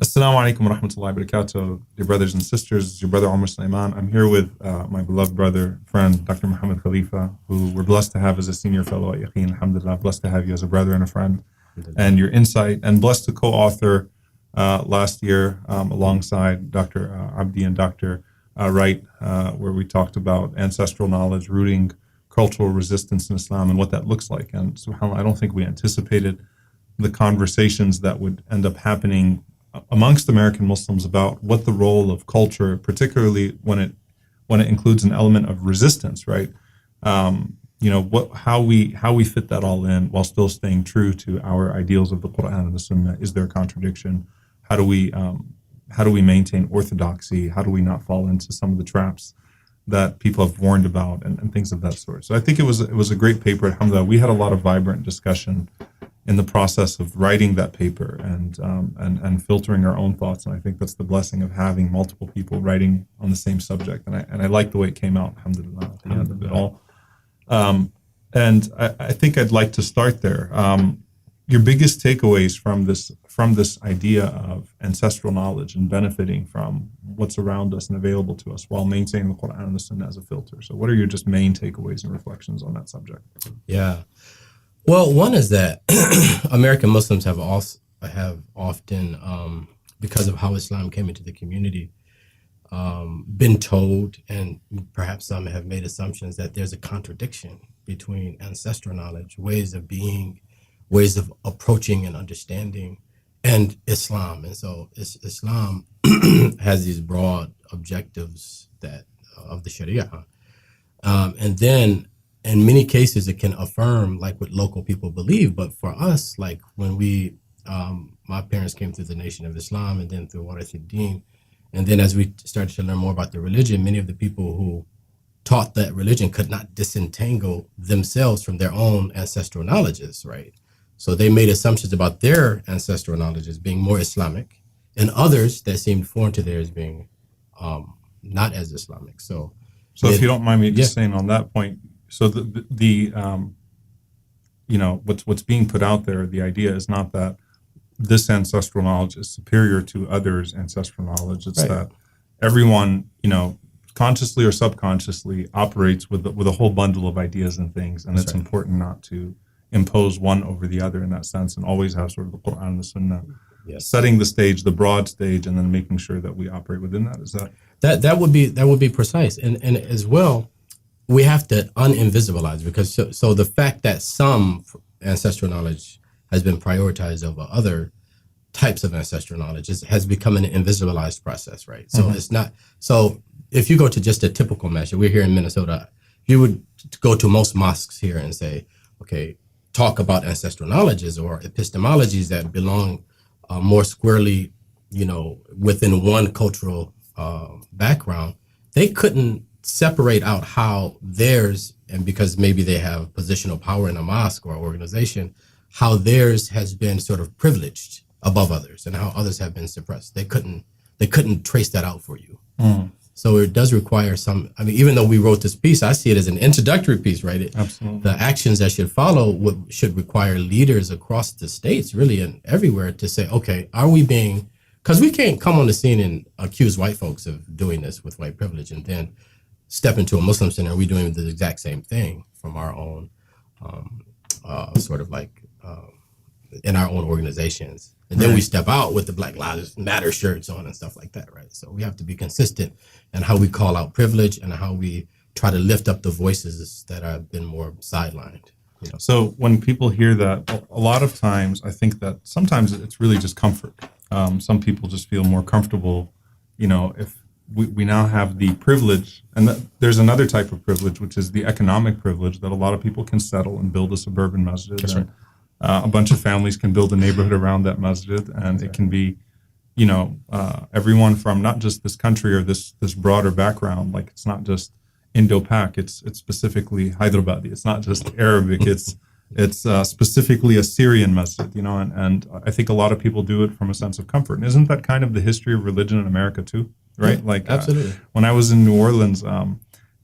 Assalamu alaikum wa rahmatullahi wa barakatuh. Dear brothers and sisters, your brother Omar Sulaiman. I'm here with my beloved brother, friend, Dr. Muhammad Khalifa, who we're blessed to have as a senior fellow at Yaqeen. Alhamdulillah, blessed to have you as a brother and a friend, and your insight, and blessed to co-author last year alongside Dr. Abdi and Dr. Wright, where we talked about ancestral knowledge, rooting cultural resistance in Islam, and what that looks like. And subhanAllah, I don't think we anticipated the conversations that would end up happening amongst American Muslims about what the role of culture, particularly when it includes an element of resistance, right? How we fit that all in while still staying true to our ideals of the Quran and the Sunnah. Is there a contradiction? How do we maintain orthodoxy? How do we not fall into some of the traps that people have warned about and things of that sort? So I think it was a great paper. Alhamdulillah, we had a lot of vibrant discussion in the process of writing that paper and filtering our own thoughts. And I think that's the blessing of having multiple people writing on the same subject. And I like the way it came out, alhamdulillah, at the end of it all. And I think I'd like to start there. Your biggest takeaways from this idea of ancestral knowledge and benefiting from what's around us and available to us while maintaining the Quran and the Sunnah as a filter. So what are your just main takeaways and reflections on that subject? Yeah. Well, one is that American Muslims have often, because of how Islam came into the community, been told, and perhaps some have made assumptions, that there's a contradiction between ancestral knowledge, ways of being, ways of approaching and understanding, and Islam. And so Islam has these broad objectives that of the Sharia. And then in many cases, it can affirm like what local people believe. But for us, like when my parents came through the Nation of Islam and then through Wa'ala Deen, and then as we started to learn more about the religion, many of the people who taught that religion could not disentangle themselves from their own ancestral knowledges, right? So they made assumptions about their ancestral knowledges being more Islamic, and others that seemed foreign to theirs being not as Islamic. So if you don't mind me just saying on that point, so what's being put out there, the idea is not that this ancestral knowledge is superior to others' ancestral knowledge. It's that everyone, consciously or subconsciously operates with a whole bundle of ideas and things, and it's important not to impose one over the other in that sense, and always have sort of the Quran and the Sunnah setting the stage, the broad stage, and then making sure that we operate within that. Is that would be precise, and as well. We have to uninvisibilize, because so the fact that some ancestral knowledge has been prioritized over other types of ancestral knowledge has become an invisibilized process, right? So it's not. So if you go to just a typical masjid, we're here in Minnesota, you would go to most mosques here and say, okay, talk about ancestral knowledges or epistemologies that belong more squarely, within one cultural background. They couldn't separate out how theirs, and because maybe they have positional power in a mosque or organization, how theirs has been sort of privileged above others and how others have been suppressed. They couldn't trace that out for you. So it does require some, even though we wrote this piece, I see it as an introductory piece, right? Absolutely. The actions that should follow should require leaders across the states, really, and everywhere, to say, okay, are we being, because we can't come on the scene and accuse white folks of doing this with white privilege and then step into a Muslim center, are we doing the exact same thing from our own in our own organizations? And then we step out with the Black Lives Matter shirts on and stuff like that, right? So we have to be consistent in how we call out privilege and how we try to lift up the voices that have been more sidelined. So when people hear that, a lot of times I think that sometimes it's really just comfort. Some people just feel more comfortable, if we now have the privilege, and there's another type of privilege, which is the economic privilege, that a lot of people can settle and build a suburban masjid. That's and, a bunch of families can build a neighborhood around that masjid, and it can be, everyone from not just this country or this broader background. Like, it's not just Indo-Pak, it's specifically Hyderabadi. It's not just Arabic. It's specifically a Syrian masjid, and I think a lot of people do it from a sense of comfort. And isn't that kind of the history of religion in America too? Right? Yeah, absolutely. When I was in New Orleans,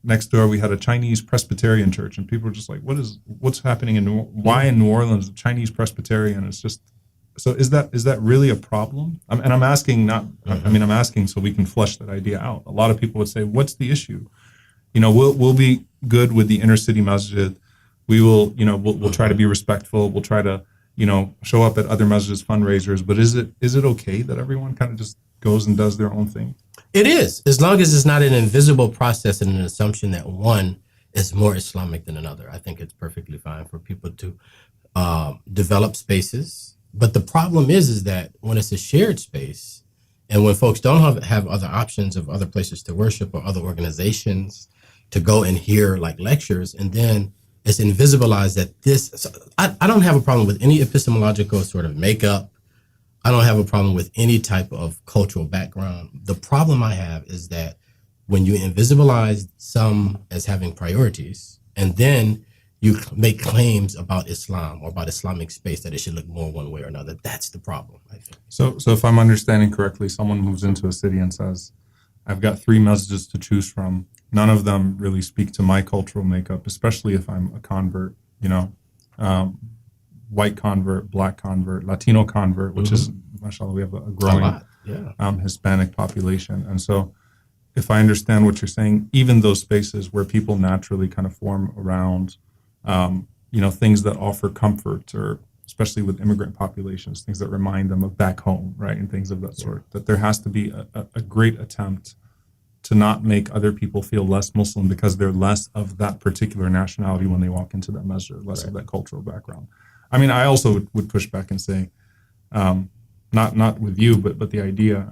next door we had a Chinese Presbyterian church, and people were just like, what's happening why in New Orleans, Chinese Presbyterian? It's just So is that really a problem? And I'm asking not. I mean, I'm asking so we can flesh that idea out. A lot of people would say, "What's the issue?" We'll be good with the inner city masjid. We will, we'll try to be respectful. We'll try to, show up at other masjids fundraisers. But is it okay that everyone kind of just goes and does their own thing? It is, as long as it's not an invisible process and an assumption that one is more Islamic than another. I think it's perfectly fine for people to develop spaces. But the problem is that when it's a shared space and when folks don't have other options of other places to worship or other organizations to go and hear like lectures, and then it's invisibilized that this, so I don't have a problem with any epistemological sort of makeup. I don't have a problem with any type of cultural background. The problem I have is that when you invisibilize some as having priorities, and then you make claims about Islam or about Islamic space that it should look more one way or another, that's the problem, I think. So if I'm understanding correctly, someone moves into a city and says, I've got 3 masjids to choose from. None of them really speak to my cultural makeup, especially if I'm a convert, white convert, black convert, Latino convert, which is, mashallah, we have a growing Hispanic population. And so if I understand what you're saying, even those spaces where people naturally kind of form around, things that offer comfort, or especially with immigrant populations, things that remind them of back home, right, and things of that sort, that there has to be a great attempt to not make other people feel less Muslim because they're less of that particular nationality when they walk into that masjid, less of that cultural background. I mean, I also would push back and say, not with you, but the idea,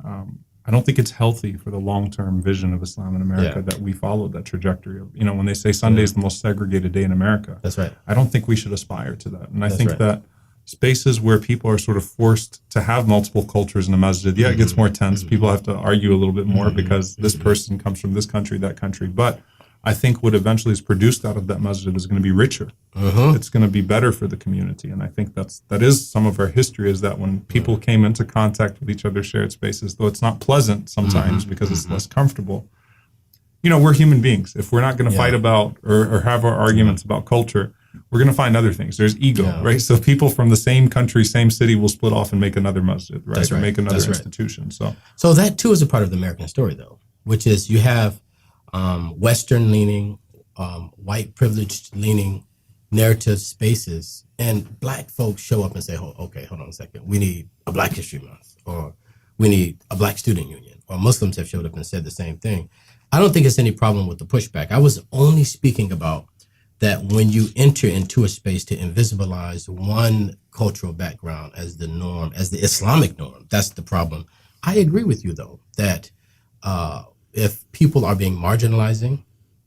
I don't think it's healthy for the long-term vision of Islam in America that we follow that trajectory of, when they say Sunday is the most segregated day in America. That's right. I don't think we should aspire to that. And I think that spaces where people are sort of forced to have multiple cultures in a masjid, it gets more tense. People have to argue a little bit more because this person comes from this country, that country. But I think what eventually is produced out of that masjid is going to be richer. It's going to be better for the community. And I think that is some of our history, is that when people came into contact with each other's shared spaces, though it's not pleasant sometimes because it's less comfortable, we're human beings. If we're not going to fight about or have our arguments about culture, we're going to find other things. There's ego, right? So people from the same country, same city will split off and make another masjid, right? That's right. Or make another institution. So that too is a part of the American story, though, which is you have Western leaning, white privileged leaning narrative spaces, and black folks show up and say, okay, hold on a second. We need a Black History Month, or we need a Black Student Union, or Muslims have showed up and said the same thing. I don't think it's any problem with the pushback. I was only speaking about that when you enter into a space to invisibilize one cultural background as the norm, as the Islamic norm, that's the problem. I agree with you, though, that if people are being marginalizing,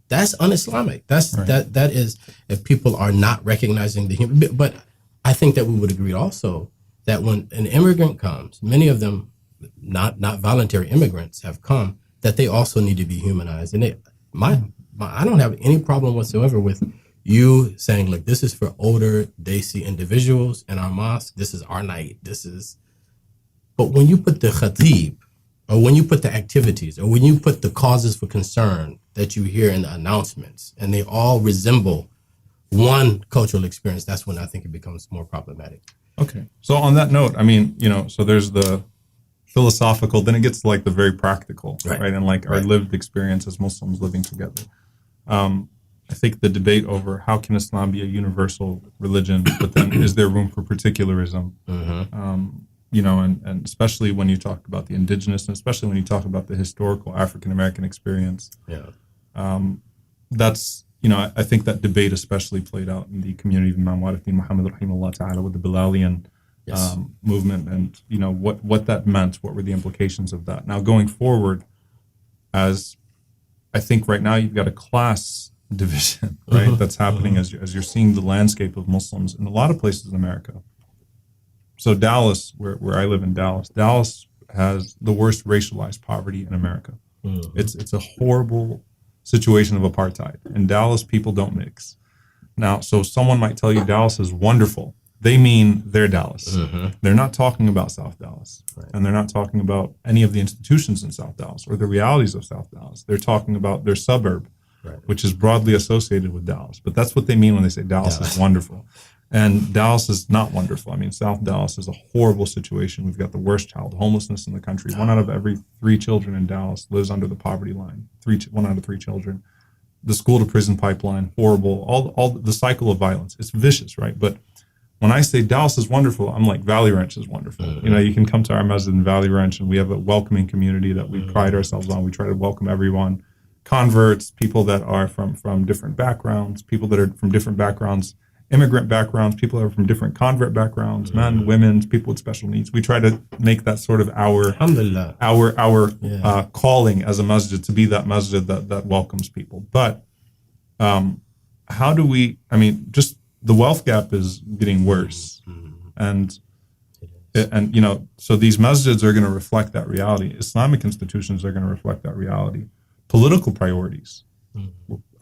that's un-Islamic. That is, if people are not recognizing the human. But I think that we would agree also that when an immigrant comes, many of them, not voluntary immigrants, have come, that they also need to be humanized. And I don't have any problem whatsoever with you saying, look, this is for older Desi individuals in our mosque. This is our night. But when you put the khatib, or when you put the activities, or when you put the causes for concern that you hear in the announcements, and they all resemble one cultural experience, that's when I think it becomes more problematic. Okay. So on that note, I mean, so there's the philosophical, then it gets to like the very practical, right? And like our lived experience as Muslims living together. I think the debate over how can Islam be a universal religion, but then is there room for particularism? And especially when you talk about the indigenous, and especially when you talk about the historical African-American experience. That's, I think that debate especially played out in the community of Imam Warathi Muhammad rahimahullah ta'ala with the Bilalian movement, and, what that meant, what were the implications of that. Now going forward, as I think right now you've got a class division, right, that's happening as you're seeing the landscape of Muslims in a lot of places in America. So Dallas, where I live in Dallas has the worst racialized poverty in America. It's a horrible situation of apartheid. In Dallas, people don't mix. Now, so someone might tell you Dallas is wonderful. They mean their Dallas. They're not talking about South Dallas. And they're not talking about any of the institutions in South Dallas or the realities of South Dallas. They're talking about their suburb, which is broadly associated with Dallas. But that's what they mean when they say Dallas is wonderful. And Dallas is not wonderful. I mean, South Dallas is a horrible situation. We've got the worst child homelessness in the country. 1 out of every 3 children in Dallas lives under the poverty line. 1 out of 3 children. The school to prison pipeline, horrible. All the cycle of violence. It's vicious, right? But when I say Dallas is wonderful, I'm like Valley Ranch is wonderful. You know, you can come to our masjid in Valley Ranch, and we have a welcoming community that we pride ourselves on. We try to welcome everyone, converts, people that are from different backgrounds, people that are from different backgrounds, immigrant backgrounds, people that are from different convert backgrounds, men, women, people with special needs. We try to make that sort of our calling as a masjid, to be that masjid that welcomes people. But how do we? I mean, just the wealth gap is getting worse, and you know, so these masjids are going to reflect that reality. Islamic institutions are going to reflect that reality. Political priorities,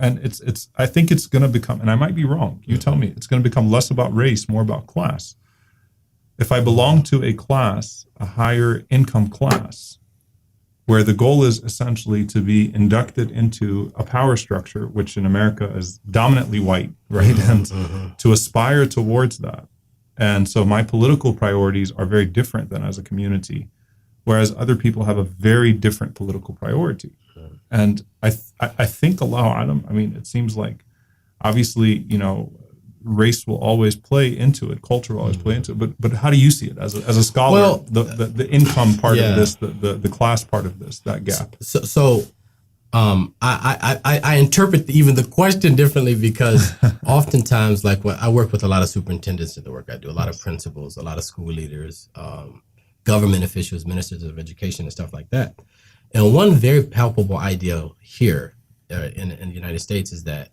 and it's. I think it's going to become, and I might be wrong. You tell me. It's going to become less about race, more about class. If I belong to a class, a higher income class, where the goal is essentially to be inducted into a power structure, which in America is dominantly white, right? And to aspire towards that. And so my political priorities are very different than as a community, whereas other people have a very different political priority. And I think, Allahu Alam, I mean, it seems like obviously, you know, race will always play into it, culture will always play into it. But how do you see it as a scholar? Well, the income part of this, the class part of this, that gap. I interpret even the question differently, because oftentimes, like when I work with a lot of superintendents in the work I do, a lot of principals, a lot of school leaders, government officials, ministers of education, and stuff like that. And one very palpable idea here in the United States is that,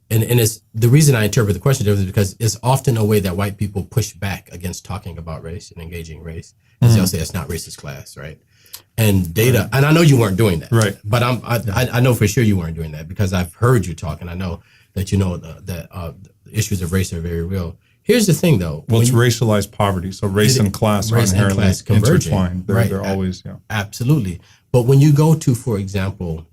and it's the reason I interpret the question differently, is because it's often a way that white people push back against talking about race and engaging race, because they'll say it's not racist class, right? And data, and I know you weren't doing that, right? But I know for sure you weren't doing that, because I've heard you talk, and I know that you know that the issues of race are very real. Here's the thing, though. Well, it's racialized poverty, so race and class are inherently intertwined. They're always, absolutely. But when you go to, for example,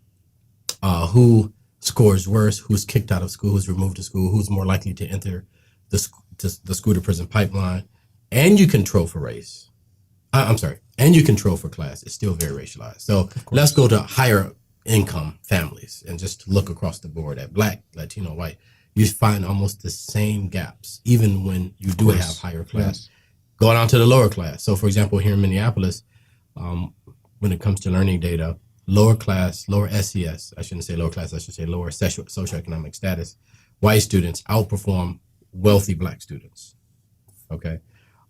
who scores worse, who's kicked out of school, who's removed to school, who's more likely to enter the school to prison pipeline, and you control for race. And you control for class. It's still very racialized. So let's go to higher income families and just look across the board at Black, Latino, white. You find almost the same gaps, even when you do have higher class. Going on to the lower class. So, for example, here in Minneapolis, when it comes to learning data, lower class, lower SES, I shouldn't say lower class, I should say lower socioeconomic status, white students outperform wealthy Black students. Okay.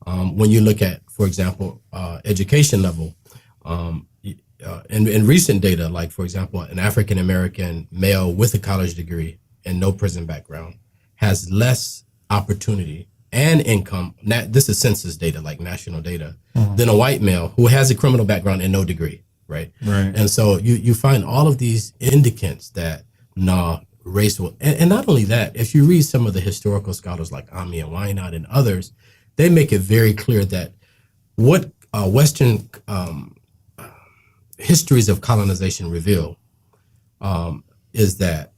When you look at, for example, education level, in recent data, like, for example, an African-American male with a college degree and no prison background has less opportunity and income, this is census data, like national data, than a white male who has a criminal background and no degree, right? And so you find all of these indicants that, race will, and not only that, if you read some of the historical scholars like Ami and Wynot and others, they make it very clear that what Western histories of colonization reveal is that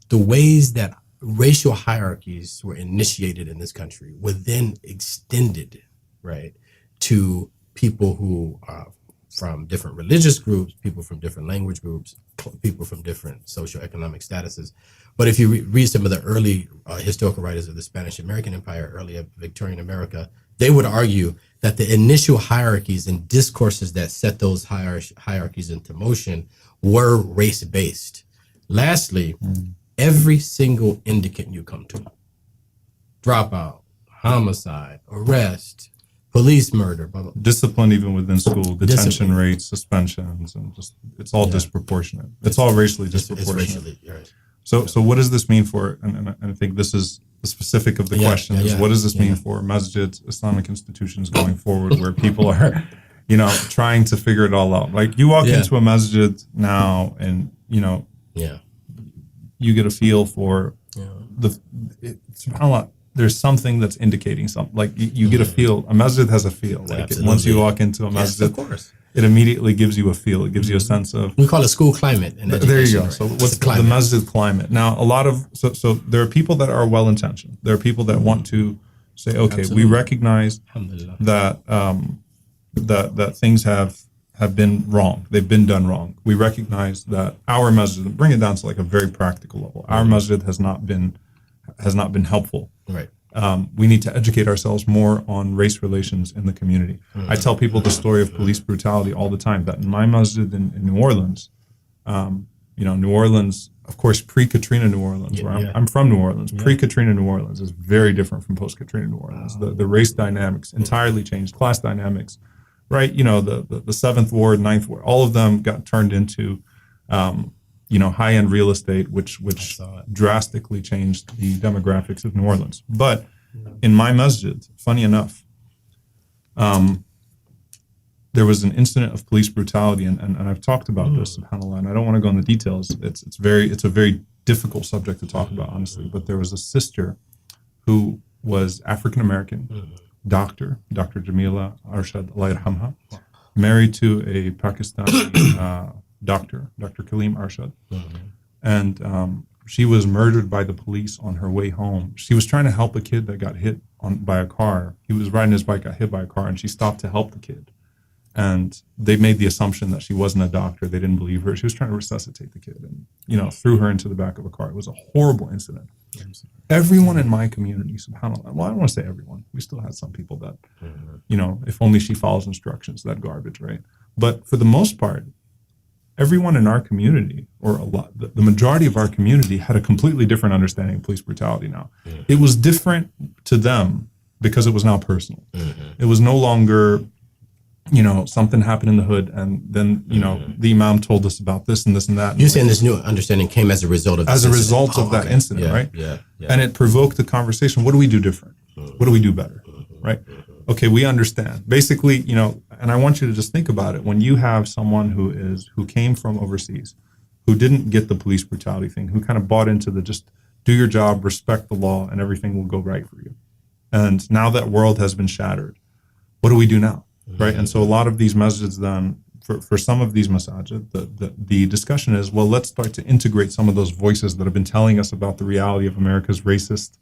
the ways that racial hierarchies were initiated in this country were then extended, right, to people who are from different religious groups, people from different language groups, people from different socioeconomic statuses. But if you read some of the early historical writers of the Spanish American Empire, early Victorian America, they would argue that the initial hierarchies and discourses that set those hierarchies into motion were race-based. Lastly, every single indicant you come to, dropout, homicide, arrest, police murder, blah, blah. Discipline even within school, detention rates, suspensions, and just it's all disproportionate. It's all racially disproportionate. It's racially, right. So what does this mean for, and I think this is the specific of the question, is what does this mean for masjids, Islamic institutions going forward, where people are, trying to figure it all out? Like, you walk into a masjid now and, you get a feel for subhanAllah, there's something that's indicating something. Like, you get a feel. A masjid has a feel. Like, once you walk into a masjid, of course, it immediately gives you a feel. It gives you a sense of. We call it school climate. There you go. Right? So what's the masjid climate? Now, a lot of so there are people that are well intentioned. There are people that want to Say, okay, Absolutely. we recognize Alhamdulillah. that things have been wrong. They've been done wrong. We recognize that our masjid, bring it down to like a very practical level. Our masjid has not been helpful. Right. We need to educate ourselves more on race relations in the community. I tell people the story of police brutality all the time, that in my masjid in New Orleans, New Orleans, of course, pre-Katrina New Orleans, where I'm from New Orleans, pre-Katrina New Orleans is very different from post-Katrina New Orleans. The race dynamics entirely changed, class dynamics, right? The 7th Ward, 9th Ward, all of them got turned into high-end real estate, which drastically changed the demographics of New Orleans. But in my masjid, funny enough, there was an incident of police brutality, and I've talked about this, subhanAllah, and I don't want to go into details. It's a very difficult subject to talk about, honestly. But there was a sister who was African American, Dr. Jamila Arshad, Allah yarhamha, married to a Pakistani doctor, Dr. Kaleem Arshad. And she was murdered by the police on her way home. She was trying to help a kid that got hit by a car. He was riding his bike, got hit by a car, and she stopped to help the kid. And they made the assumption that she wasn't a doctor. They didn't believe her. She was trying to resuscitate the kid and, threw her into the back of a car. It was a horrible incident. Everyone in my community, subhanAllah, well, I don't want to say everyone. We still had some people that, if only she follows instructions, that garbage, right? But for the most part, everyone in our community, or the majority of our community, had a completely different understanding of police brutality now. It was different to them because it was now personal. It was no longer, something happened in the hood, and then, the imam told us about this and this and that. You're saying this new understanding came as a result of this that incident, right? Yeah. And it provoked the conversation. What do we do different? What do we do better? Right? Okay, we understand. Basically, and I want you to just think about it. When you have someone who came from overseas, who didn't get the police brutality thing, who kind of bought into the just do your job, respect the law, and everything will go right for you. And now that world has been shattered, what do we do now? Right? And so a lot of these masjids then, for some of these masajid, the discussion is, well, let's start to integrate some of those voices that have been telling us about the reality of America's racist,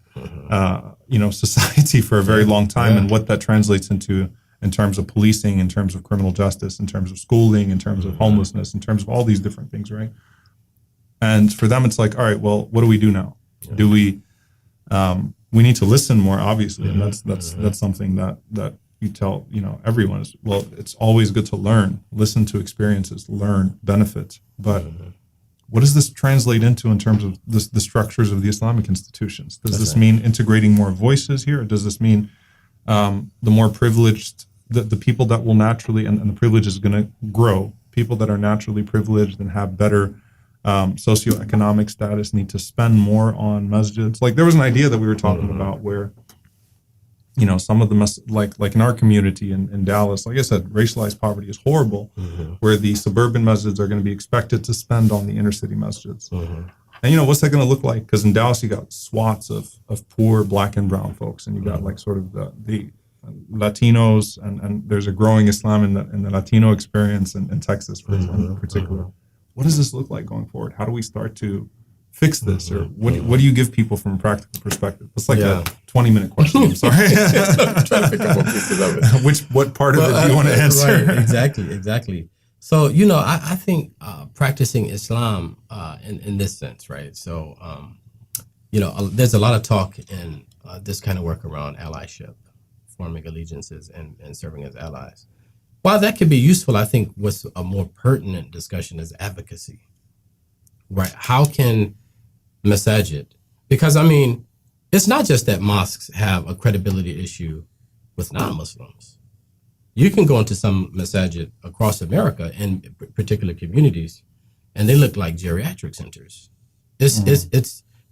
society for a very long time, and what that translates into in terms of policing, in terms of criminal justice, in terms of schooling, in terms of homelessness, in terms of all these different things, right? And for them, it's like, all right, well, what do we do now? Do we need to listen more, obviously, and that's something that you tell everyone is, well, it's always good to learn, listen to experiences, learn benefits, but what does this translate into in terms of the structures of the Islamic institutions? Does this mean integrating more voices here? Or does this mean the more privileged, the people that will naturally, and the privilege is going to grow, people that are naturally privileged and have better socioeconomic status need to spend more on masjids? Like, there was an idea that we were talking about where, some of the like in our community in Dallas, like I said, racialized poverty is horrible, where the suburban masjids are going to be expected to spend on the inner city masjids. And what's that going to look like? Because in Dallas, you got swaths of poor black and brown folks, and you got like sort of the Latinos, and there's a growing Islam in the Latino experience in Texas, for example, in particular. What does this look like going forward? How do we start to fix this, or what do you give people from a practical perspective? It's like a 20-minute question. I'm sorry. I'm trying to pick up more pieces of it. What part of it do you want to answer? Right, exactly. So, I think practicing Islam in this sense, right? So, there's a lot of talk in this kind of work around allyship, forming allegiances and serving as allies. While that could be useful, I think what's a more pertinent discussion is advocacy, right? How can masajid, because it's not just that mosques have a credibility issue with non-Muslims. You can go into some masajid across America in particular communities, and they look like geriatric centers. It's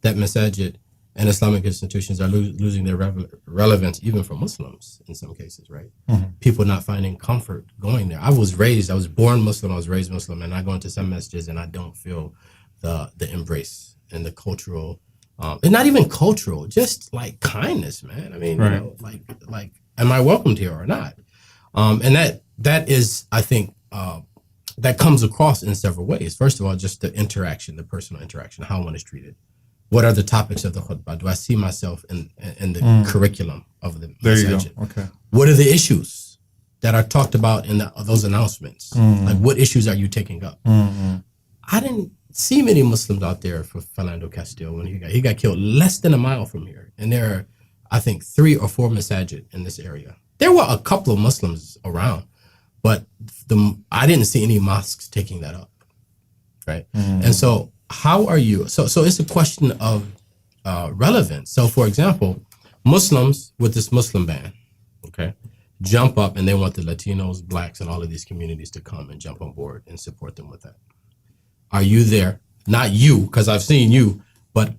that masajid and Islamic institutions are losing their relevance even for Muslims in some cases, right? People not finding comfort going there. I was born Muslim, I was raised Muslim, and I go into some masjids and I don't feel the embrace and the cultural, and not even cultural, just like kindness, man. Like, am I welcomed here or not? And that is, I think, that comes across in several ways. First of all, just the interaction, the personal interaction, how one is treated. What are the topics of the khutbah? Do I see myself in the curriculum of the There you masajid? go. Okay. What are the issues that are talked about in those announcements? Like, what issues are you taking up? I didn't see many Muslims out there for Philando Castile when he got killed less than a mile from here. And there are, I think, 3 or 4 masajid in this area. There were a couple of Muslims around, but I didn't see any mosques taking that up, right? And so how are you? So it's a question of relevance. So, for example, Muslims with this Muslim ban, okay, jump up and they want the Latinos, blacks, and all of these communities to come and jump on board and support them with that. Are you there? Not you, because I've seen you, but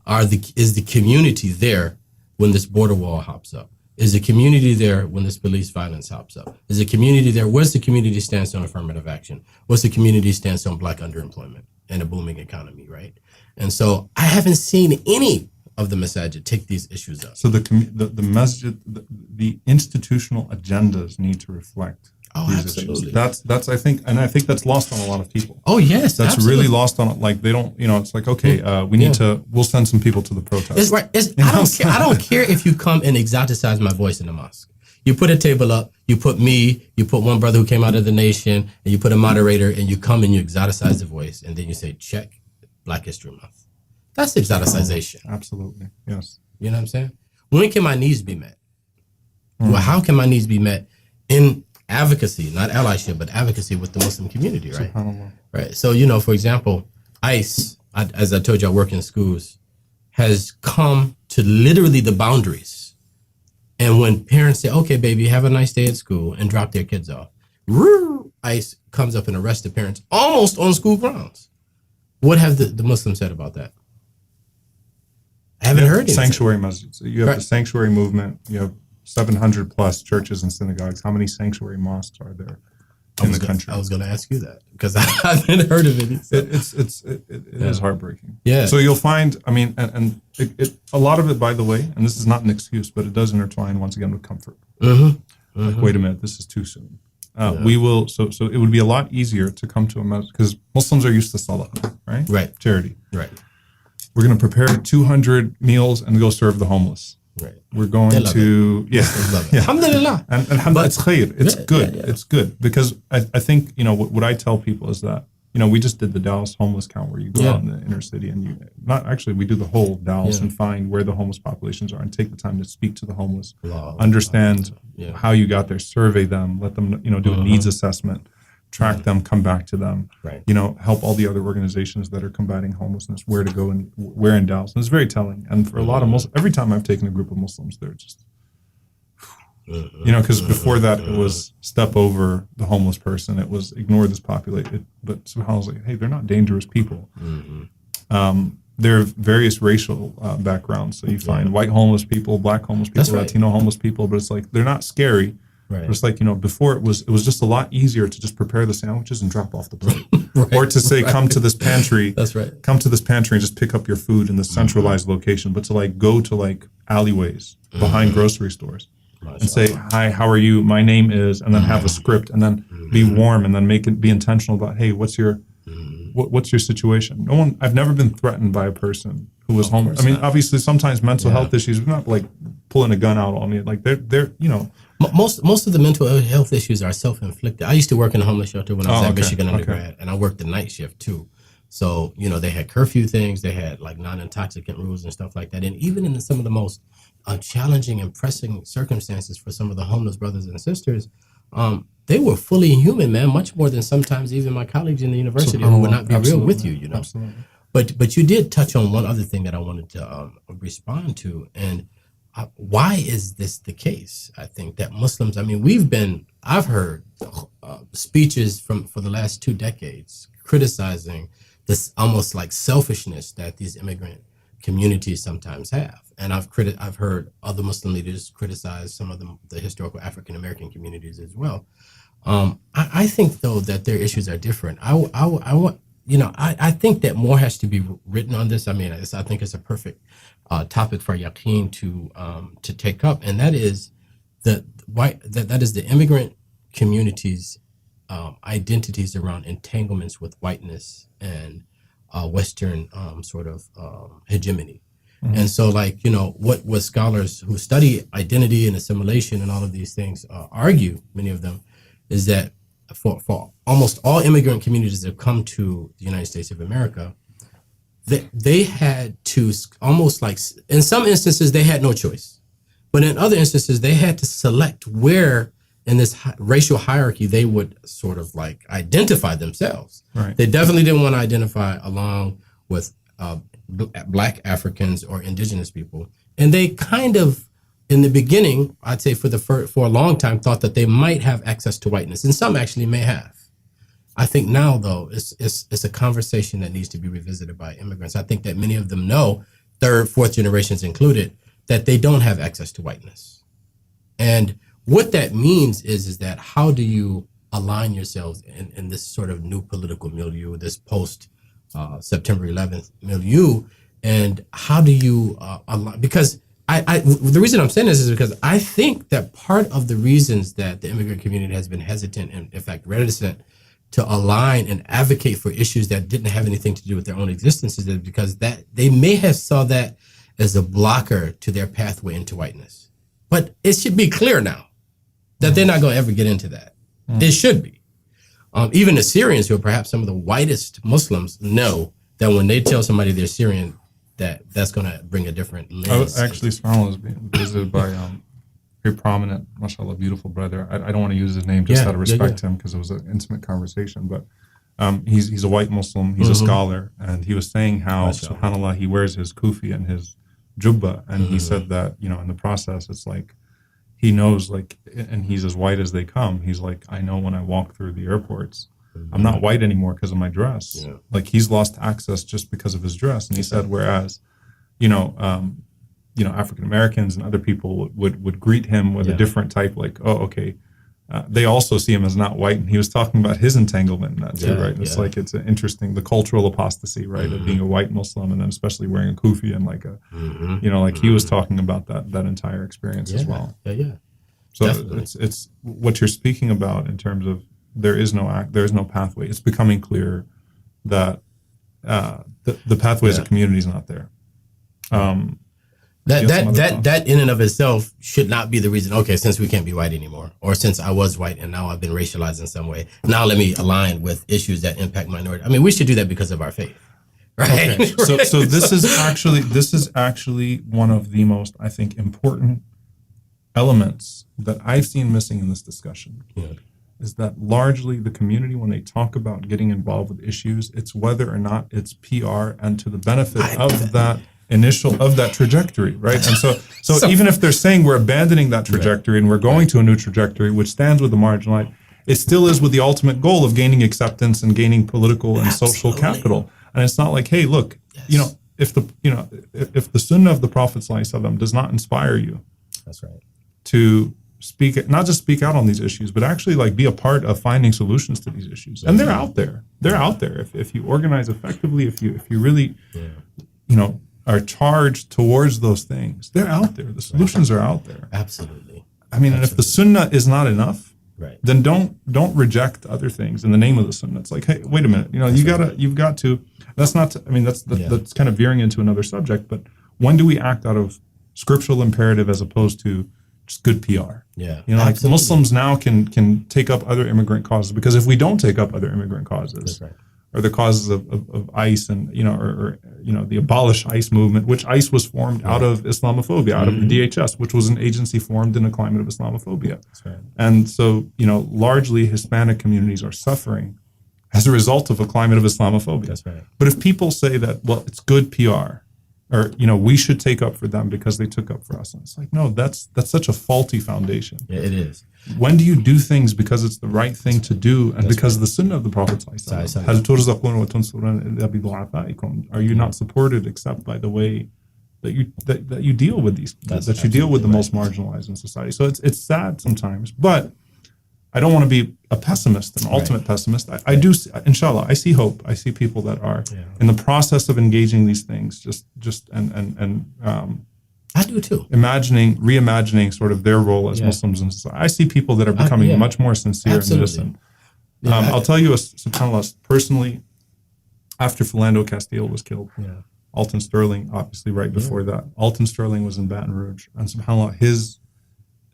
is the community there when this border wall hops up? Is the community there when this police violence hops up? Is the community there? Where's the community stance on affirmative action? What's the community stance on black underemployment and a booming economy, right? And so I haven't seen any of the masajid take these issues up. So the masjid, the institutional agendas need to reflect these absolutely. issues. That's I think that's lost on a lot of people. Oh yes, that's absolutely. really lost on, like, they don't, it's like, okay, we'll send some people to the protest. It's right. I don't care if you come and exoticize my voice in the mosque. You put a table up, you put me, you put one brother who came out of the nation, and you put a moderator, and you come and you exoticize the voice, and then you say, check Black History Month. That's exoticization. Absolutely, yes. You know what I'm saying? When can my needs be met? Well, how can my needs be met in advocacy, not allyship, but advocacy with the Muslim community, right? Right. So, for example, ICE, as I told you, I work in schools, has come to literally the boundaries. And when parents say, okay, baby, have a nice day at school, and drop their kids off, ICE comes up and arrests the parents almost on school grounds. What have the Muslims said about that? I haven't heard anything. Sanctuary masjids. You have the sanctuary movement. You have 700 plus churches and synagogues. How many sanctuary mosques are there in the country? I was going to ask you that because I haven't heard of any. So. It is heartbreaking. Yeah. So you'll find, and a lot of it, by the way, and this is not an excuse, but it does intertwine once again with comfort. Like, wait a minute, this is too soon. We will. So it would be a lot easier to come to a masjid because Muslims are used to salah, right? Right. Charity. Right. We're going to prepare 200 meals and go serve the homeless. Right. We're going to Alhamdulillah. And it's khair. It's good. It's good because I think what I tell people is that we just did the Dallas homeless count where you go out in the inner city and we do the whole Dallas and find where the homeless populations are and take the time to speak to the homeless, understand how you got there, survey them, let them do a needs assessment, track them, come back to them, help all the other organizations that are combating homelessness, where to go and where in Dallas. And it's very telling. And for a lot of Muslims, every time I've taken a group of Muslims, they're just, because before that it was step over the homeless person, it was ignore this population. But subhanAllah, hey, they're not dangerous people. There are various racial backgrounds. So you find white homeless people, black homeless people, Latino homeless people, but it's like they're not scary. Right. It's like, before it was just a lot easier to just prepare the sandwiches and drop off the plate. Or to say, come to this pantry. That's right. Come to this pantry and just pick up your food in the centralized location. But to go to alleyways behind grocery stores and say, hi, how are you? My name is, and then have a script and then be warm and then be intentional about, hey, what's your situation? I've never been threatened by a person who was homeless. Obviously sometimes mental health issues, not like pulling a gun out on me. Like they're Most of the mental health issues are self-inflicted. I used to work in a homeless shelter when I was at Michigan undergrad, and I worked the night shift too. So, they had curfew things, they had non-intoxicant rules and stuff like that. And even in some of the most challenging and pressing circumstances for some of the homeless brothers and sisters, they were fully human, man, much more than sometimes even my colleagues in the university who would not be real with you, Absolutely. But you did touch on one other thing that I wanted to respond to, and why is this the case? I think that Muslims, I've heard speeches for the last 2 decades criticizing this almost like selfishness that these immigrant communities sometimes have. And I've heard other Muslim leaders criticize some of the historical African American communities as well. I think though that their issues are different. I think that more has to be written on this. I think it's a perfect topic for Yaqeen to take up, and that is that is the immigrant community's identities around entanglements with whiteness and Western hegemony. And so, like, what scholars who study identity and assimilation and all of these things argue, many of them, is that for almost all immigrant communities that have come to the United States of America, they had to almost like, in some instances, they had no choice. But in other instances, they had to select where in this racial hierarchy they would sort of like identify themselves. Right. They definitely didn't want to identify along with Black Africans or indigenous people. And they kind of, in the beginning, I'd say for a long time, thought that they might have access to whiteness. And some actually may have. I think now, though, it's a conversation that needs to be revisited by immigrants. I think that many of them know, third, fourth generations included, that they don't have access to whiteness. And what that means is that how do you align yourselves in this sort of new political milieu, this post September 11th milieu, and how do you align? Because the reason I'm saying this is because I think that part of the reasons that the immigrant community has been hesitant and, in fact, reticent to align and advocate for issues that didn't have anything to do with their own existences is because that they may have saw that as a blocker to their pathway into whiteness. But it should be clear now that they're not going to ever get into that. It should be. Even the Syrians, who are perhaps some of the whitest Muslims, know that when they tell somebody they're Syrian, that's going to bring a different lens. Actually, Smile was being visited by very prominent, mashallah, beautiful brother. I don't want to use his name just out of respect to him because it was an intimate conversation, but he's a white Muslim, he's a scholar, and he was saying how, subhanAllah, he wears his kufi and his jubba, and he said that, in the process, it's like, he knows, like, and he's as white as they come. He's like, I know when I walk through the airports, I'm not white anymore because of my dress. Yeah. Like, he's lost access just because of his dress. And he said, whereas, African Americans and other people would greet him with a different type, like, oh, okay. They also see him as not white, and he was talking about his entanglement in that too, right? It's like, it's an interesting, the cultural apostasy, right, of being a white Muslim and then especially wearing a kufi and like a, like he was talking about that entire experience as well. So it's what you're speaking about in terms of there is no pathway. It's becoming clear that the pathway as a community is not there. That in and of itself should not be the reason, okay, since we can't be white anymore, or since I was white and now I've been racialized in some way, now let me align with issues that impact minority. I mean, we should do that because of our faith, right? Okay. So this is actually one of the most, I think, important elements that I've seen missing in this discussion. Is that largely the community, when they talk about getting involved with issues, it's whether or not it's PR and to the benefit of that trajectory, right? And so even if they're saying we're abandoning that trajectory and we're going to a new trajectory, which stands with the marginalized, it still is with the ultimate goal of gaining acceptance and gaining political and social capital. And it's not like, hey, look, if the Sunnah of the Prophet ﷺ does not inspire you, that's right, to speak, not just speak out on these issues, but actually like be a part of finding solutions to these issues. And they're out there. They're out there. If you organize effectively, if you really, are charged towards those things, they're out there. The solutions are out there. Absolutely. I mean, and if the Sunnah is not enough, right, then don't reject other things in the name of the Sunnah. It's like, hey, wait a minute. You've got to. That's not. That's kind of veering into another subject. But when do we act out of scriptural imperative as opposed to just good PR? Yeah. Like Muslims now can take up other immigrant causes, because if we don't take up other immigrant causes, or the causes of ICE and the abolish ICE movement, which ICE was formed out of Islamophobia, out of the DHS, which was an agency formed in a climate of Islamophobia. And so largely Hispanic communities are suffering as a result of a climate of Islamophobia. But if people say that, well, it's good PR, or we should take up for them because they took up for us, and it's like, no, that's such a faulty foundation. Yeah, it is. When do you do things because it's the right thing to do, and because of the Sunnah of the Prophet ﷺ? Are you not supported except by the way that you deal with these, that you deal with the most marginalized in society? So it's sad sometimes, but I don't want to be a pessimist, an ultimate pessimist. I do, inshallah, I see hope. I see people that are in the process of engaging these things, I do too. Reimagining sort of their role as Muslims in society. I see people that are becoming much more sincere in this. And I'll tell you, subhanAllah, personally, after Philando Castile was killed, Alton Sterling, obviously right before that. Alton Sterling was in Baton Rouge, and subhanAllah,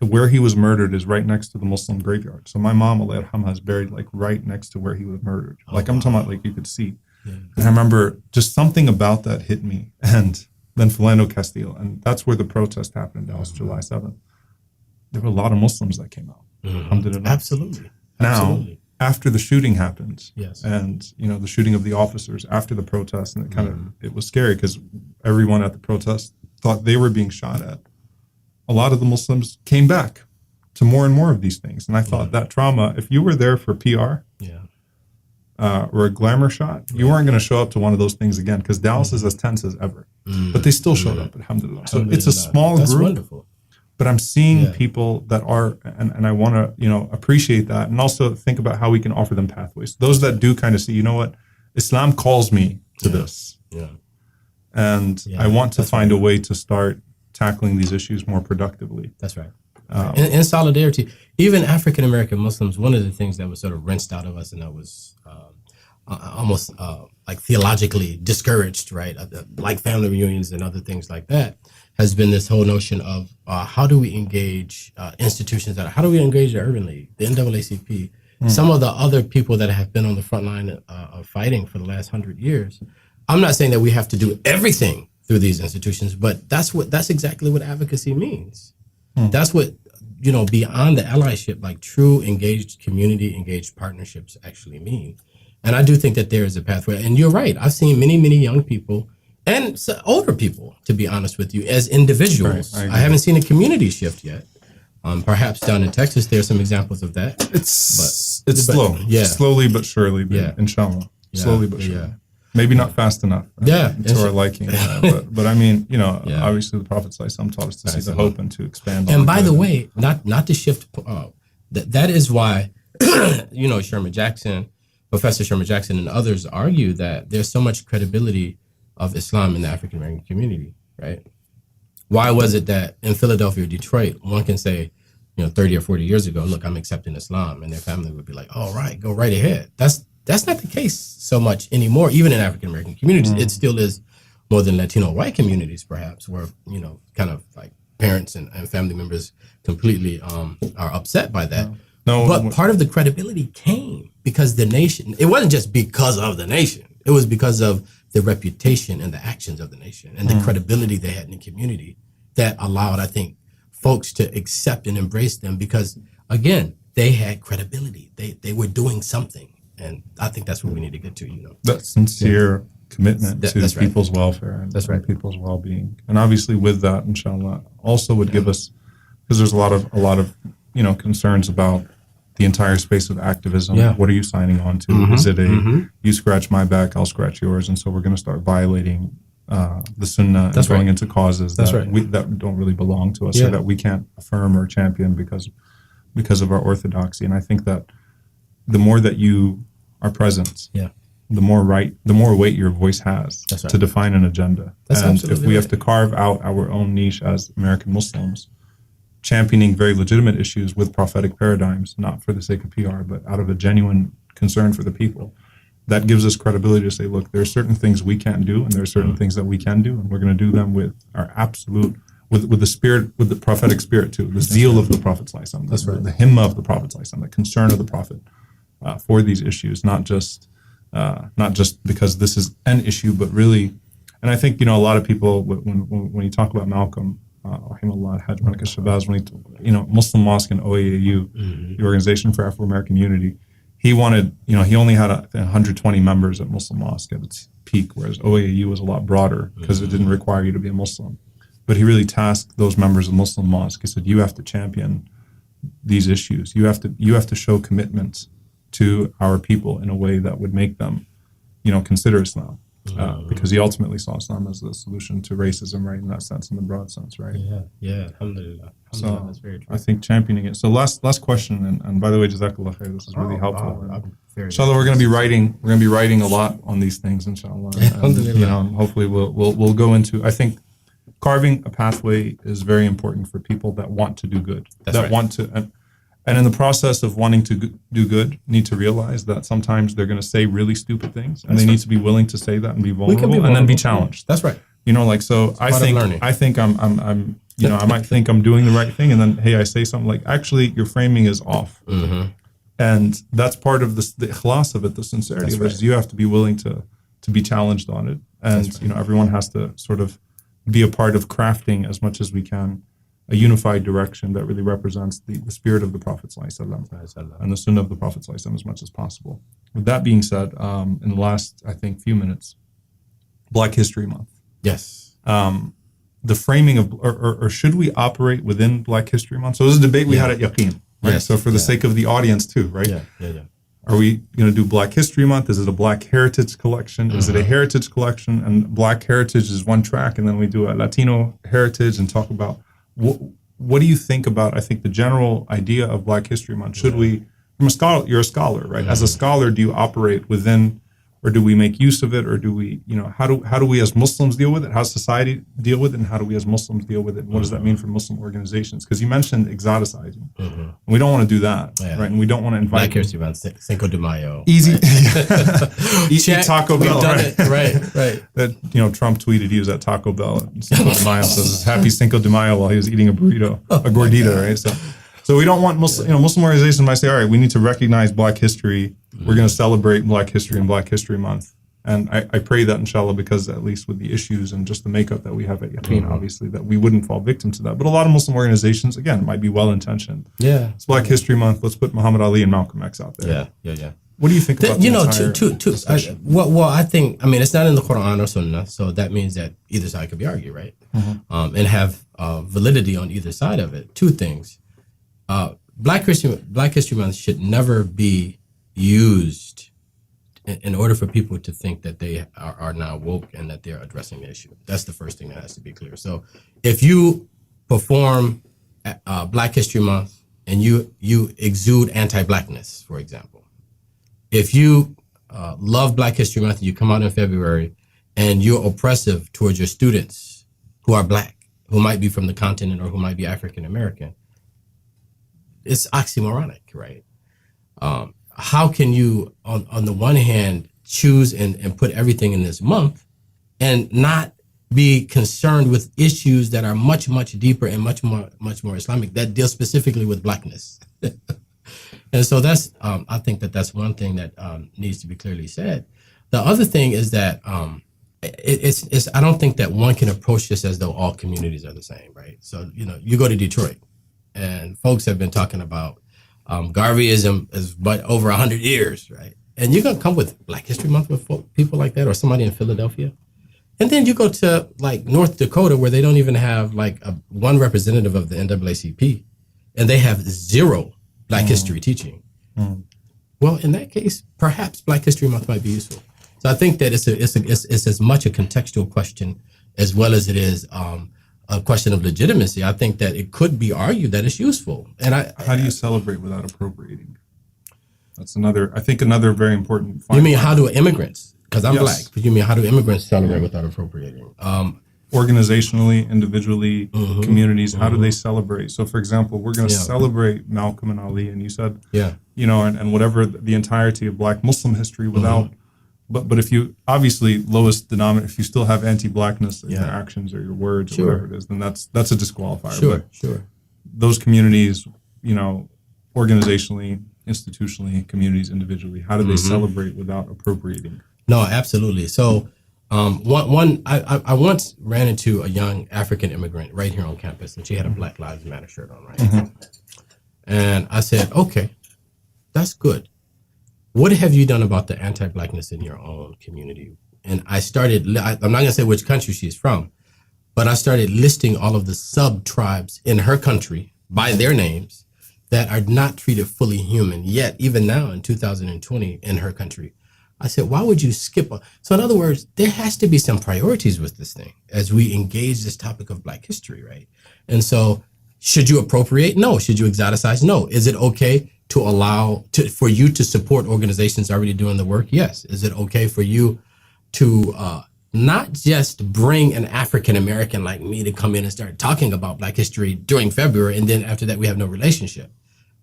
where he was murdered is right next to the Muslim graveyard. So my mom, Allah yarhamha, is buried like right next to where he was murdered. Like I'm talking about, like you could see. Yeah. And I remember just something about that hit me. And then Philando Castile, and that's where the protest happened in Dallas, July 7th. There were a lot of Muslims that came out. Absolutely. Now, after the shooting happened, yes, and the shooting of the officers after the protest, and it was scary because everyone at the protest thought they were being shot at. A lot of the Muslims came back to more and more of these things. And I thought that trauma, if you were there for PR or a glamour shot, you weren't going to show up to one of those things again, because Dallas is as tense as ever. But they still showed up, alhamdulillah. So it's a small That's group. Wonderful. But I'm seeing people that are, and I want to, appreciate that, and also think about how we can offer them pathways. Those that do kind of see, you know what, Islam calls me to this. Yeah. And I want to find a way to start tackling these issues more productively. That's right. In solidarity, even African American Muslims, one of the things that was sort of rinsed out of us and that was almost like theologically discouraged, right? Like family reunions and other things like that, has been this whole notion of how do we engage institutions how do we engage the Urban League, the NAACP, some of the other people that have been on the front line of fighting for the last 100 years. I'm not saying that we have to do everything through these institutions, but that's exactly what advocacy means. That's what, beyond the allyship, like true engaged community, engaged partnerships actually mean. And I do think that there is a pathway. And you're right. I've seen many, many young people and older people, to be honest with you, as individuals. Right, I haven't seen a community shift yet. Perhaps down in Texas, there's some examples of that. It's slow. Yeah. Slowly but surely, inshallah. Slowly but surely. Yeah. Maybe not fast enough to our liking. But I mean, obviously the Prophet ﷺ taught us to see the hope and to expand on. And by the way, not to shift, that is why, Sherman Jackson, Professor Sherman Jackson and others argue that there's so much credibility of Islam in the African American community, right? Why was it that in Philadelphia or Detroit, one can say, 30 or 40 years ago, look, I'm accepting Islam, and their family would be like, all right, go right ahead. That's not the case so much anymore, even in African American communities. It still is more than Latino white communities, perhaps, where, kind of like parents and family members completely are upset by that. But part of the credibility came because the nation, it wasn't just because of the nation. It was because of the reputation and the actions of the nation and the credibility they had in the community that allowed, I think, folks to accept and embrace them because, again, they had credibility. They were doing something. And I think that's what we need to get to, That sincere commitment to people's welfare and people's well-being. And obviously with that, inshallah, also would give us, because there's a lot of concerns about the entire space of activism. Yeah. What are you signing on to? Is it you scratch my back, I'll scratch yours? And so we're going to start violating the sunnah and going into causes that don't really belong to us or that we can't affirm or champion because of our orthodoxy. And I think that the more that you are present, the more weight your voice has to define an agenda. And if we have to carve out our own niche as American Muslims, championing very legitimate issues with prophetic paradigms, not for the sake of PR, but out of a genuine concern for the people, that gives us credibility to say, look, there are certain things we can't do, and there are certain things that we can do, and we're going to do them with our absolute, with the spirit, with the prophetic spirit too, the zeal of the Prophet ﷺ, the himma of the Prophet ﷺ, the concern of the Prophet for these issues, not just because this is an issue, but really, and I think a lot of people when you talk about Malcolm, Muslim Mosque and OAAU, the Organization for Afro-American Unity, he wanted, he only had 120 members at Muslim Mosque at its peak, whereas OAAU was a lot broader because it didn't require you to be a Muslim. But he really tasked those members of Muslim Mosque. He said, you have to champion these issues. You have to show commitment to our people in a way that would make them, consider Islam. Because he ultimately saw Islam as the solution to racism, right, in that sense, in the broad sense, right? Yeah, alhamdulillah. So that's very true. I think championing it. So last question, and by the way, jazakallah khair, this is really helpful. Inshallah, we're going to be writing a lot on these things, inshallah. And, hopefully we'll go into, I think carving a pathway is very important for people that want to do good, want to, And in the process of wanting to do good, need to realize that sometimes they're going to say really stupid things, and they need to be willing to say that and be vulnerable, and then be challenged. That's right. You know, like, so I think I'm you know, I might think I'm doing the right thing, and then, hey, I say something like, actually, your framing is off. And that's part of the ikhlas of it, the sincerity of it, is you have to be willing to be challenged on it. And, you know, everyone has to sort of be a part of crafting as much as we can a unified direction that really represents the spirit of the Prophet ﷺ and the sunnah of the Prophet ﷺ as much as possible. With that being said, in the last, I think, few minutes, Black History Month. Yes. The framing of, or should we operate within Black History Month? So this is a debate we had at Yaqeen, right? Yes. So for the sake of the audience too, right? Yeah. Are we going to do Black History Month? Is it a Black Heritage collection? Is it a heritage collection? And Black Heritage is one track, and then we do a Latino heritage and talk about what do you think about, I think, the general idea of Black History Month? Should we, from a scholar, you're a scholar, right? As a scholar, do you operate within, or do we make use of it, or do we, you know, how do we as Muslims deal with it? How does society deal with it, and how do we as Muslims deal with it? And what does that mean for Muslim organizations? Because you mentioned exoticizing. And we don't want to do that, right? And we don't want to invite Black History Month, Cinco de Mayo. Easy. Right? Eat Taco Bell, right? Right. That, you know, Trump tweeted he was at Taco Bell and Cinco de Mayo says Happy Cinco de Mayo while he was eating a burrito, a gordita, right? So we don't want Muslim organizations might say, all right, we need to recognize Black history. We're going to celebrate Black history and Black History Month. And I pray that, inshallah, because at least with the issues and just the makeup that we have at Yaqeen, obviously, that we wouldn't fall victim to that. But a lot of Muslim organizations, again, might be well-intentioned. Yeah. It's Black History Month. Let's put Muhammad Ali and Malcolm X out there. Yeah. What do you think about well, I think, I mean, it's not in the Quran or Sunnah, so that means that either side could be argued, right? And have validity on either side of it. Two things. Black History Month should never be used in order for people to think that they are now woke and that they're addressing the issue. That's the first thing that has to be clear. So if you perform Black History Month and you exude anti-Blackness, for example, if you love Black History Month and you come out in February and you're oppressive towards your students who are Black, who might be from the continent or who might be African American, it's oxymoronic, right? How can you, on the one hand, choose and put everything in this month and not be concerned with issues that are much, much deeper and much more Islamic that deal specifically with Blackness? And so that's, I think that's one thing that needs to be clearly said. The other thing is that it's I don't think that one can approach this as though all communities are the same, right? So, you know, you go to Detroit and folks have been talking about Garveyism is but over 100 years, right? And you're going to come with Black History Month with people like that, or somebody in Philadelphia. And then you go to like North Dakota, where they don't even have like one representative of the NAACP, and they have zero Black history teaching. Well, in that case, perhaps Black History Month might be useful. So I think that it's as much a contextual question as well as it is a question of legitimacy. I think that it could be argued that it's useful. And how do you celebrate without appropriating? That's another very important. You mean how do immigrants? Because I'm Black. But you mean how do immigrants celebrate without appropriating? Organizationally, individually, communities, how do they celebrate? So, for example, we're going to celebrate Malcolm and Ali, and you said, you know, and whatever the entirety of Black Muslim history without. But if you, obviously, lowest denominator, if you still have anti-Blackness in your actions or your words or whatever it is, then that's a disqualifier. But those communities, you know, organizationally, institutionally, communities individually, how do they celebrate without appropriating? No, absolutely. So I once ran into a young African immigrant right here on campus, and she had a Black Lives Matter shirt on, right? And I said, okay, that's good. What have you done about the anti-Blackness in your own community? And I started, I'm not going to say which country she's from, but I started listing all of the sub-tribes in her country by their names that are not treated fully human yet, even now in 2020 in her country. I said, why would you skip? So in other words, there has to be some priorities with this thing as we engage this topic of Black history, right? And so should you appropriate? No. Should you exoticize? No. Is it okay to allow for you to support organizations already doing the work? Yes. Is it okay for you to not just bring an African American like me to come in and start talking about Black history during February, and then after that we have no relationship?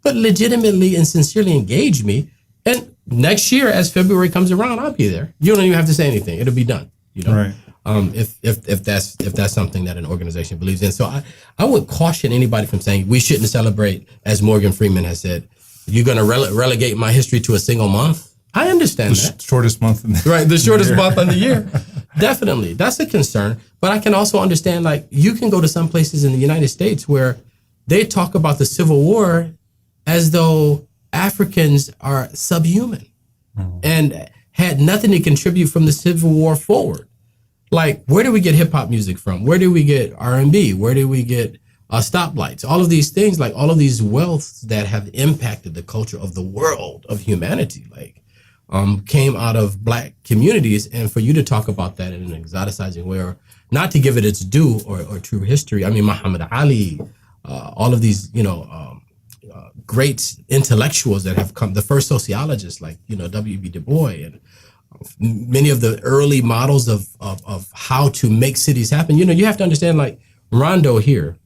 but legitimately and sincerely engage me. And next year, as February comes around, I'll be there. You don't even have to say anything; it'll be done. You know, Right. If that's something that an organization believes in. So I would caution anybody from saying we shouldn't celebrate, as Morgan Freeman has said. You're going to relegate my history to a single month. I understand that. Shortest month in the Right, the shortest year. month of the year. Definitely. That's a concern. But I can also understand, like, you can go to some places in the United States where they talk about the Civil War as though Africans are subhuman and had nothing to contribute from the Civil War forward. Like, where do we get hip hop music from? Where do we get R&B? Where do we get stoplights? All of these things, like all of these wealths that have impacted the culture of the world, of humanity, like, came out of black communities. And for you to talk about that in an exoticizing way, or not to give it its due or true history. I mean, Muhammad Ali, all of these, great intellectuals that have come, the first sociologists like, W.B. Du Bois, and many of the early models of how to make cities happen. You have to understand, like, Rondo here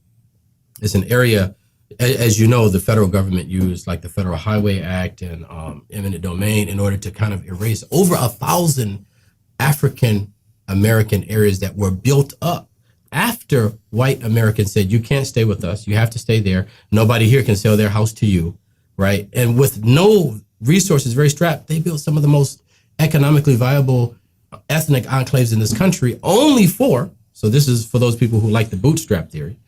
is an area, as you know, the federal government used like the Federal Highway Act and eminent domain in order to kind of erase over 1,000 African American areas that were built up after white Americans said, you can't stay with us. You have to stay there. Nobody here can sell their house to you, right? And with no resources, very strapped, they built some of the most economically viable ethnic enclaves in this country so this is for those people who like the bootstrap theory,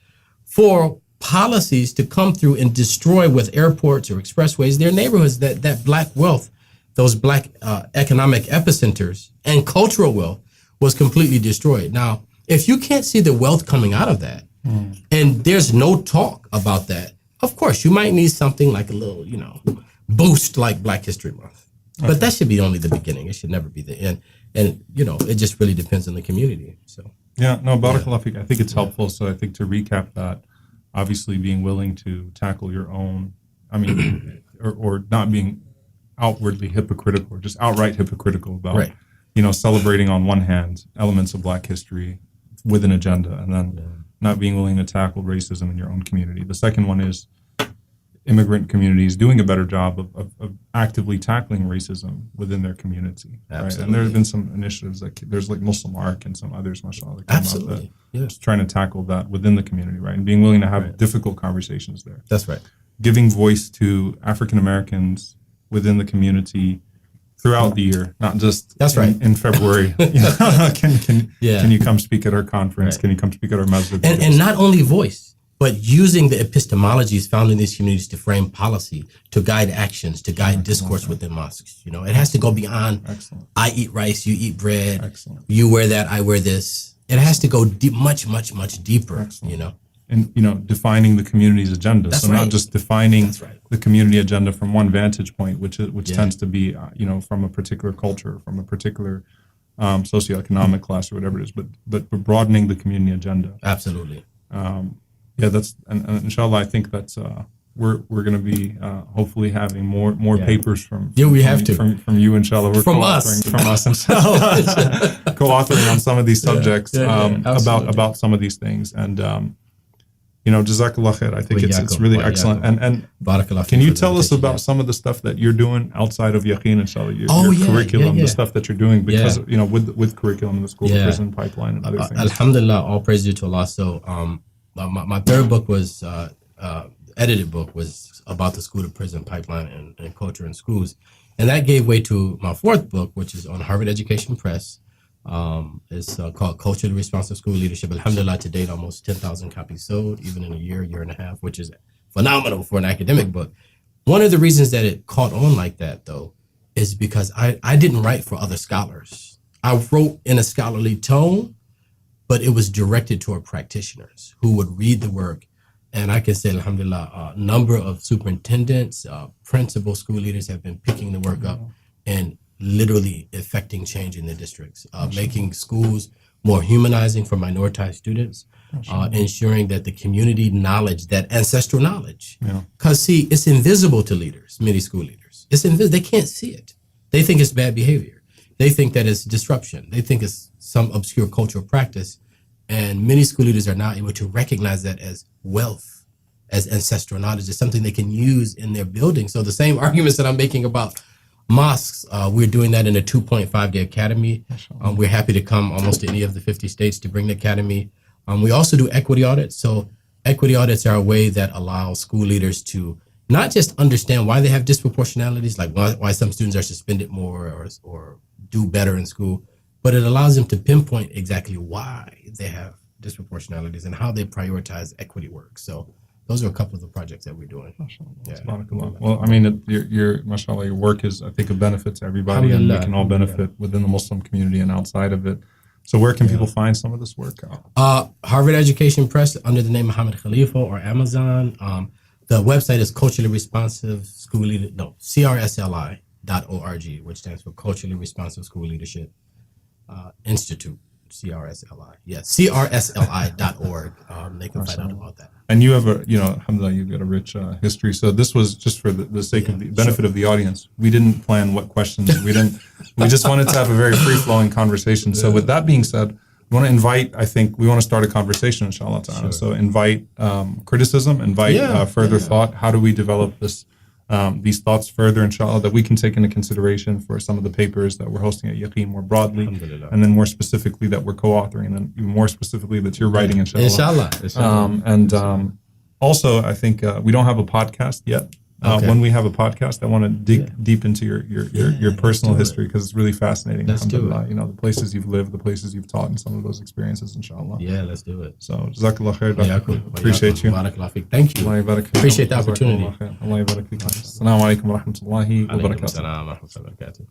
for policies to come through and destroy with airports or expressways their neighborhoods, that black wealth, those black economic epicenters and cultural wealth was completely destroyed. Now, if you can't see the wealth coming out of that, and there's no talk about that, of course, you might need something like a little, boost like Black History Month. Okay. But that should be only the beginning. It should never be the end. And, it just really depends on the community. So. Yeah, no, Barakallah Fik. I think it's helpful. So I think to recap that, obviously being willing to tackle your own, or not being outwardly hypocritical or just outright hypocritical about, right. Celebrating on one hand elements of Black history with an agenda, and then not being willing to tackle racism in your own community. The second one is immigrant communities doing a better job of actively tackling racism within their community. Right? And there have been some initiatives, like there's like Muslim Arc and some others, mashallah, that came out that just trying to tackle that within the community, right? And being willing to have difficult conversations there. That's right. Giving voice to African Americans within the community throughout the year, not just in February. Can you come speak at our conference? Right. Can you come speak at our masjid? And not only voice, but using the epistemologies found in these communities to frame policy, to guide actions, to guide discourse within mosques. It has to go beyond, I eat rice, you eat bread, you wear that, I wear this. It has to go much, much, much deeper, And, defining the community's agenda. That's so right. not just defining the community agenda from one vantage point, which tends to be, from a particular culture, from a particular socioeconomic class or whatever it is, but broadening the community agenda. Absolutely. That's and inshallah, I think that's we're going to be hopefully having more papers from you, inshallah. We're from us, inshallah, co-authoring on some of these subjects about some of these things, and jazakallah khair. I think it's really excellent. And can you tell us about some of the stuff that you're doing outside of Yaqeen, inshallah, your curriculum, the stuff that you're doing, because with curriculum in the school prison pipeline and other things. Alhamdulillah, all praise to Allah. So my third book was edited book was about the school to prison pipeline and culture in schools, and that gave way to my fourth book, which is on Harvard Education Press. It's called Culturally Responsive School Leadership. Alhamdulillah, to date, almost 10,000 copies sold, even in a year and a half, which is phenomenal for an academic book. One of the reasons that it caught on like that, though, is because I didn't write for other scholars. I wrote in a scholarly tone, but it was directed toward practitioners who would read the work. And I can say, alhamdulillah, a number of superintendents, principal school leaders have been picking the work up and literally affecting change in their districts, making schools more humanizing for minoritized students, ensuring that the community knowledge, that ancestral knowledge, because see, it's invisible to leaders, many school leaders. It's invisible. They can't see it. They think it's bad behavior. They think that it's disruption. They think it's some obscure cultural practice. And many school leaders are now able to recognize that as wealth as ancestral knowledge is something they can use in their building. So the same arguments that I'm making about mosques, we're doing that in a 2.5-day academy. We're happy to come almost to any of the 50 states to bring the academy. We also do equity audits. So equity audits are a way that allows school leaders to not just understand why they have disproportionalities, like why some students are suspended more or do better in school, but it allows them to pinpoint exactly why they have disproportionalities and how they prioritize equity work. So those are a couple of the projects that we're doing. Yeah. Well, I mean, your mashallah, your work is, I think, a benefit to everybody, and we can all benefit within the Muslim community and outside of it. So where can people find some of this work? Harvard Education Press under the name Muhammad Khalifa, or Amazon. The website is Culturally Responsive School Leader, CRSLI.org, which stands for Culturally Responsive School Leadership Institute. CRSLI. Yes, CRSLI.org. They can find out about that. And you have alhamdulillah, you've got a rich history. So this was just for the sake of the benefit of the audience. We didn't plan what questions. We just wanted to have a very free-flowing conversation. So with that being said, we want to start a conversation, inshallah ta'ala. Sure. So invite criticism, further thought. How do we develop these thoughts further, inshallah, that we can take into consideration for some of the papers that we're hosting at Yaqeen more broadly, and then more specifically that we're co-authoring, and even more specifically that you're writing, inshallah. Also, I think we don't have a podcast yet. When we have a podcast, I want to dig deep into your personal history, because it's really fascinating. Let's do it. The places you've lived, the places you've taught, and some of those experiences, inshallah. Yeah, let's do it. So, jazakallah khair. Appreciate you. Thank you. Appreciate the opportunity. Assalamu alaikum wa rahmatullahi wa barakatuh.